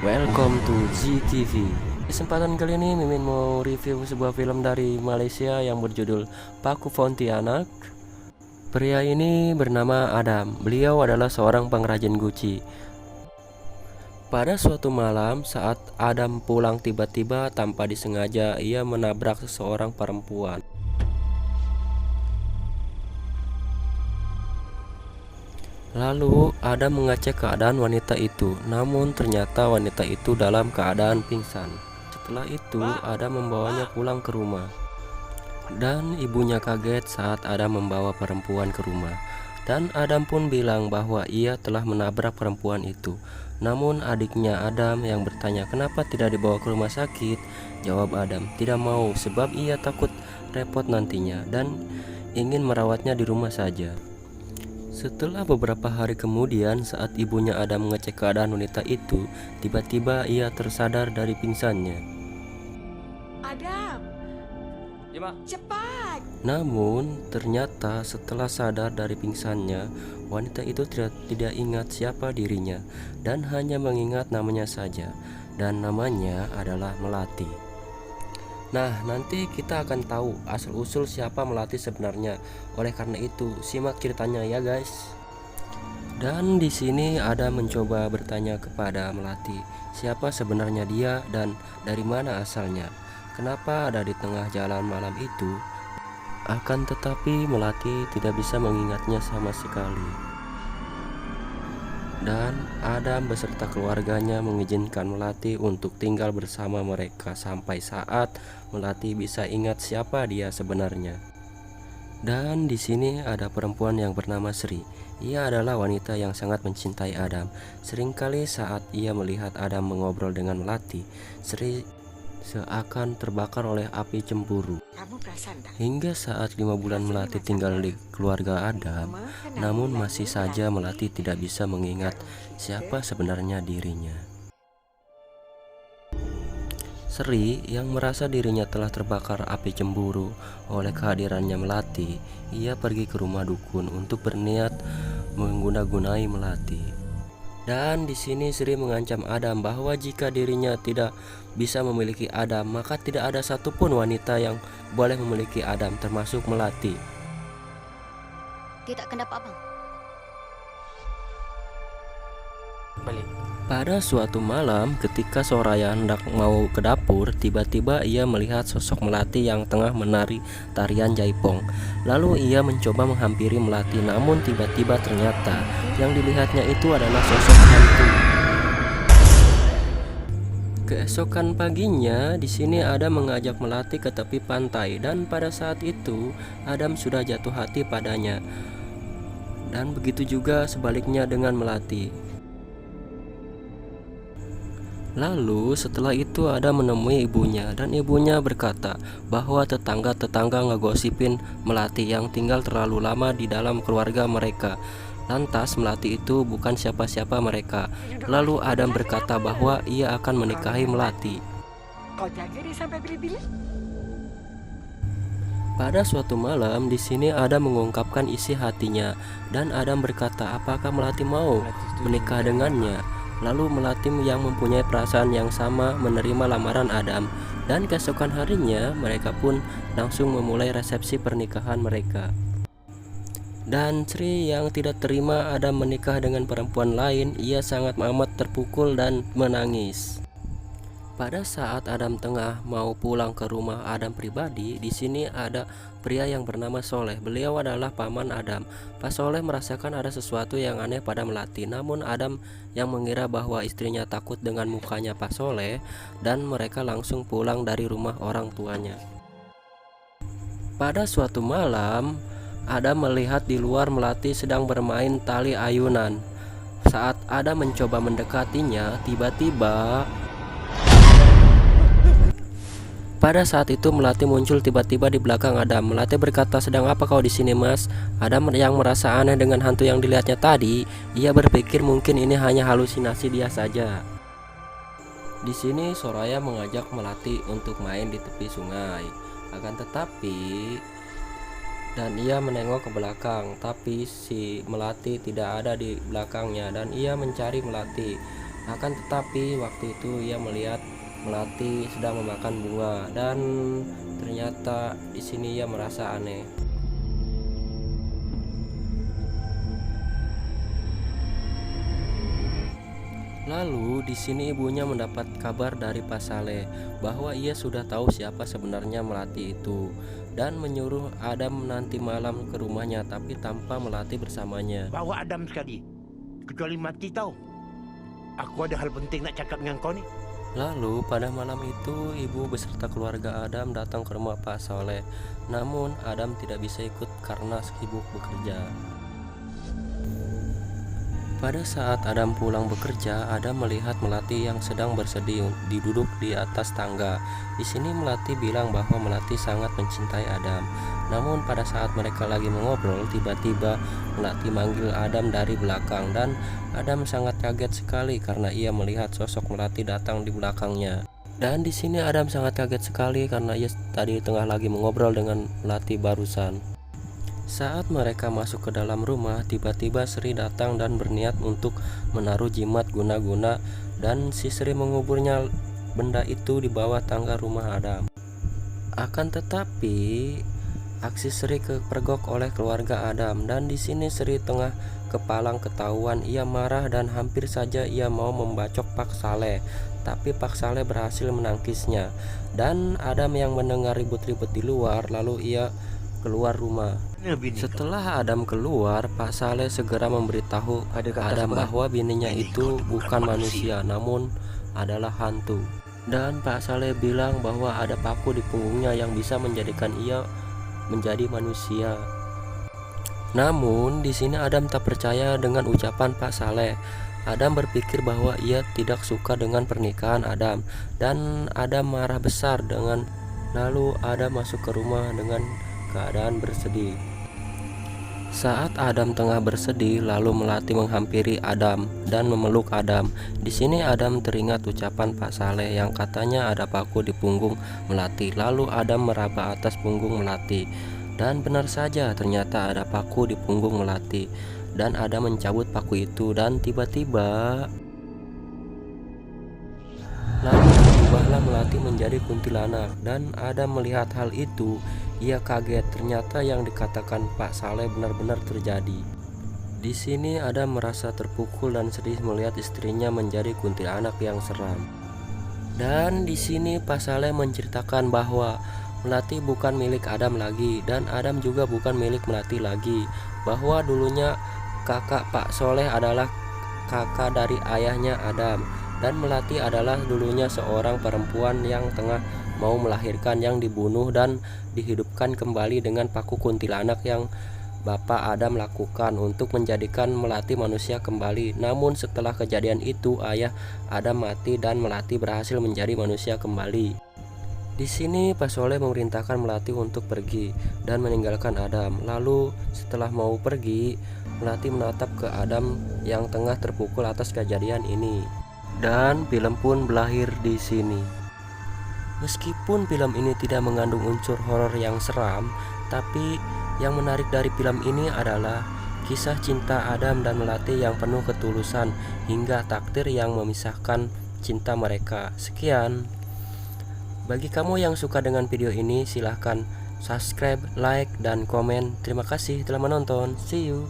Welcome to GTV. Kesempatan kali ini Mimin mau review sebuah film dari Malaysia yang berjudul Paku Pontianak. Pria ini bernama Adam. Beliau adalah seorang pengrajin guci. Pada suatu malam saat Adam pulang, tiba-tiba tanpa disengaja ia menabrak seseorang perempuan. Lalu Adam mengecek keadaan wanita itu, namun ternyata wanita itu dalam keadaan pingsan. Setelah itu Adam membawanya pulang ke rumah. Dan ibunya kaget saat Adam membawa perempuan ke rumah. Dan Adam pun bilang bahwa ia telah menabrak perempuan itu. Namun adiknya Adam yang bertanya kenapa tidak dibawa ke rumah sakit. Jawab Adam, tidak mau sebab ia takut repot nantinya dan ingin merawatnya di rumah saja. Setelah beberapa hari kemudian, saat ibunya Adam mengecek keadaan wanita itu, tiba-tiba ia tersadar dari pingsannya. Adam, cepat! Namun, ternyata setelah sadar dari pingsannya, wanita itu tidak ingat siapa dirinya dan hanya mengingat namanya saja, dan namanya adalah Melati. Nah, nanti kita akan tahu asal-usul siapa Melati sebenarnya. Oleh karena itu, simak ceritanya ya, guys. Dan di sini Adam mencoba bertanya kepada Melati, siapa sebenarnya dia dan dari mana asalnya. Kenapa ada di tengah jalan malam itu? Akan tetapi Melati tidak bisa mengingatnya sama sekali. Dan Adam beserta keluarganya mengizinkan Melati untuk tinggal bersama mereka sampai saat Melati bisa ingat siapa dia sebenarnya. Dan di sini ada perempuan yang bernama Sri. Ia adalah wanita yang sangat mencintai Adam. Seringkali saat ia melihat Adam mengobrol dengan Melati, Sri seakan terbakar oleh api cemburu. Kamu perasan tak? Hingga saat 5 bulan Melati tinggal di keluarga Adam, namun masih saja Melati tidak bisa mengingat siapa sebenarnya dirinya. Sri yang merasa dirinya telah terbakar api cemburu oleh kehadirannya Melati, ia pergi ke rumah dukun untuk berniat mengguna-gunai Melati. Dan di sini Sri mengancam Adam bahwa jika dirinya tidak bisa memiliki Adam, maka tidak ada satupun wanita yang boleh memiliki Adam, termasuk Melati. Dia takkan dapat abang. Balik. Pada suatu malam, ketika Soraya hendak mau ke dapur, tiba-tiba ia melihat sosok Melati yang tengah menari tarian jaipong. Lalu ia mencoba menghampiri Melati, namun tiba-tiba ternyata yang dilihatnya itu adalah sosok hantu. Keesokan paginya, di sini Adam mengajak Melati ke tepi pantai dan pada saat itu Adam sudah jatuh hati padanya. Dan begitu juga sebaliknya dengan Melati. Lalu setelah itu Adam menemui ibunya dan ibunya berkata bahwa tetangga-tetangga ngegosipin Melati yang tinggal terlalu lama di dalam keluarga mereka. Lantas Melati itu bukan siapa-siapa mereka. Lalu Adam berkata bahwa ia akan menikahi Melati. Kau jaga dia sampai bila-bila? Pada suatu malam di sini Adam mengungkapkan isi hatinya dan Adam berkata apakah Melati mau menikah dengannya. Lalu Melati yang mempunyai perasaan yang sama menerima lamaran Adam. Dan keesokan harinya mereka pun langsung memulai resepsi pernikahan mereka. Dan Sri yang tidak terima Adam menikah dengan perempuan lain, ia sangat amat terpukul dan menangis. Pada saat Adam tengah mau pulang ke rumah Adam pribadi, di sini ada pria yang bernama Soleh. Beliau adalah paman Adam. Pak Soleh merasakan ada sesuatu yang aneh pada Melati. Namun Adam yang mengira bahwa istrinya takut dengan mukanya Pak Soleh dan mereka langsung pulang dari rumah orang tuanya. Pada suatu malam, Adam melihat di luar Melati sedang bermain tali ayunan. Saat Adam mencoba mendekatinya, tiba-tiba pada saat itu Melati muncul tiba-tiba di belakang Adam. Melati berkata, "Sedang apa kau di sini, Mas?" Adam yang merasa aneh dengan hantu yang dilihatnya tadi, ia berpikir mungkin ini hanya halusinasi dia saja. Di sini Soraya mengajak Melati untuk main di tepi sungai. Akan tetapi dan ia menengok ke belakang, tapi si Melati tidak ada di belakangnya dan ia mencari Melati. Akan tetapi waktu itu ia melihat melati sedang memakan bunga dan ternyata di sini ia merasa aneh. Lalu di sini ibunya mendapat kabar dari Pak Saleh bahwa ia sudah tahu siapa sebenarnya melati itu dan menyuruh Adam nanti malam ke rumahnya tapi tanpa melati bersamanya. Bawa Adam sekali. Kecuali mati tahu. Aku ada hal penting nak cakap dengan kau ni. Lalu pada malam itu ibu beserta keluarga Adam datang ke rumah Pak Saleh. Namun Adam tidak bisa ikut karena sibuk bekerja. Pada saat Adam pulang bekerja, Adam melihat Melati yang sedang bersedih duduk di atas tangga. Di sini Melati bilang bahwa Melati sangat mencintai Adam. Namun pada saat mereka lagi mengobrol, tiba-tiba Melati manggil Adam dari belakang dan Adam sangat kaget sekali karena ia melihat sosok Melati datang di belakangnya. Dan di sini Adam sangat kaget sekali karena ia tadi tengah lagi mengobrol dengan Melati barusan. Saat mereka masuk ke dalam rumah, tiba-tiba Sri datang dan berniat untuk menaruh jimat guna-guna dan si Sri menguburnya benda itu di bawah tangga rumah Adam. Akan tetapi aksi Sri kepergok oleh keluarga Adam dan di sini Sri tengah kepalang ketahuan. Ia marah dan hampir saja ia mau membacok Pak Saleh, tapi Pak Saleh berhasil menangkisnya. Dan Adam yang mendengar ribut-ribut di luar, lalu ia keluar rumah. Setelah Adam keluar, Pak Saleh segera memberitahu Adam bahwa bininya itu bukan manusia namun adalah hantu. Dan Pak Saleh bilang bahwa ada paku di punggungnya yang bisa menjadikan ia menjadi manusia. Namun di sini Adam tak percaya dengan ucapan Pak Saleh. Adam berpikir bahwa ia tidak suka dengan pernikahan Adam dan Adam marah besar dengan lalu Adam masuk ke rumah dengan keadaan bersedih. Saat Adam tengah bersedih, lalu Melati menghampiri Adam dan memeluk Adam. Di sini Adam teringat ucapan Pak Saleh yang katanya ada paku di punggung Melati. Lalu Adam meraba atas punggung Melati. Dan benar saja ternyata ada paku di punggung Melati. Dan Adam mencabut paku itu dan tiba-tiba lalu berubahlah Melati menjadi kuntilanak. Dan Adam melihat hal itu, ia kaget, ternyata yang dikatakan Pak Saleh benar-benar terjadi. Di sini Adam merasa terpukul dan sedih melihat istrinya menjadi kuntilanak yang seram. Dan di sini Pak Saleh menceritakan bahwa Melati bukan milik Adam lagi dan Adam juga bukan milik Melati lagi. Bahwa dulunya kakak Pak Soleh adalah kakak dari ayahnya Adam. Dan Melati adalah dulunya seorang perempuan yang tengah mau melahirkan yang dibunuh dan dihidupkan kembali dengan paku kuntilanak yang Bapak Adam lakukan untuk menjadikan Melati manusia kembali. Namun setelah kejadian itu ayah Adam mati dan Melati berhasil menjadi manusia kembali. Di sini Pak Soleh memerintahkan Melati untuk pergi dan meninggalkan Adam. Lalu setelah mau pergi, Melati menatap ke Adam yang tengah terpukul atas kejadian ini. Dan film pun berakhir di sini. Meskipun film ini tidak mengandung unsur horor yang seram, tapi yang menarik dari film ini adalah kisah cinta Adam dan Melati yang penuh ketulusan hingga takdir yang memisahkan cinta mereka. Sekian. Bagi kamu yang suka dengan video ini, silahkan subscribe, like, dan komen. Terima kasih telah menonton. See you.